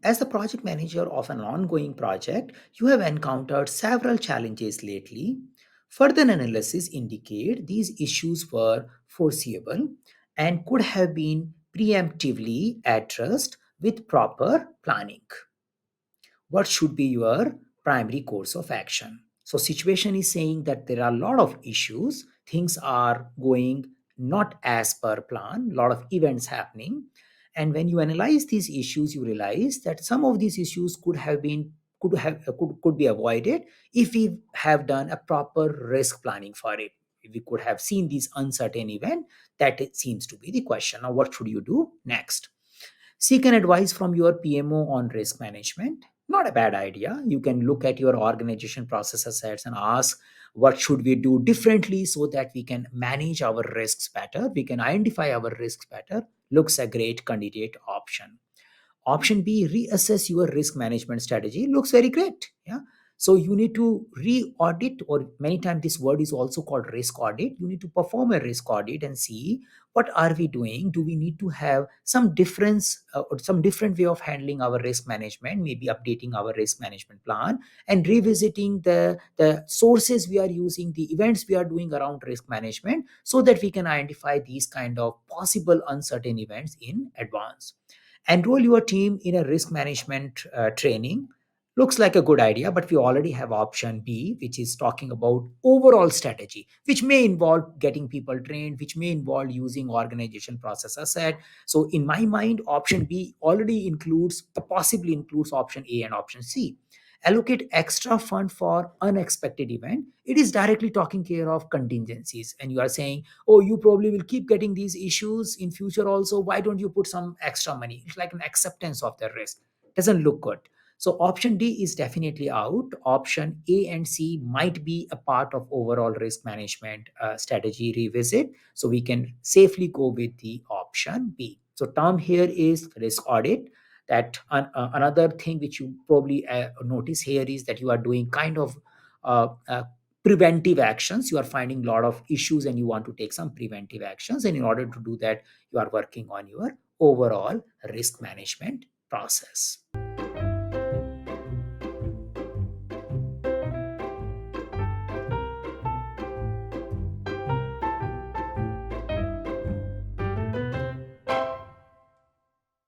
As the project manager of an ongoing project, you have encountered several challenges lately. Further analysis indicate these issues were foreseeable and could have been preemptively addressed with proper planning. What should be your primary course of action? So situation is saying that there are a lot of issues, things are going not as per plan, a lot of events happening, and when you analyze these issues you realize that some of these issues could be avoided if we have done a proper risk planning for it. If we could have seen these uncertain event, that it seems to be the question. Now what should you do next? Seek an advice from your PMO on risk management. Not a bad idea. You can look at your organization process assets and ask what should we do differently so that we can manage our risks better, we can identify our risks better. Looks a great candidate option. Option B, reassess your risk management strategy. Looks very great. Yeah. So you need to re-audit, or many times this word is also called risk audit. You need to perform a risk audit and see what are we doing. Do we need to have some difference or some different way of handling our risk management? Maybe updating our risk management plan and revisiting the sources we are using, the events we are doing around risk management, so that we can identify these kind of possible uncertain events in advance. Enroll your team in a risk management training. Looks like a good idea, but we already have option B, which is talking about overall strategy, which may involve getting people trained, which may involve using organization process asset. So in my mind, option B already includes, possibly includes option A and option C. Allocate extra fund for unexpected event. It is directly talking care of contingencies, and you are saying, oh, you probably will keep getting these issues in future also, why don't you put some extra money? It's like an acceptance of the risk. Doesn't look good. So option D is definitely out. Option A and C might be a part of overall risk management strategy revisit, so we can safely go with the option B. So term here is risk audit. That another thing which you probably notice here is that you are doing kind of preventive actions. You are finding a lot of issues and you want to take some preventive actions, and in order to do that you are working on your overall risk management process.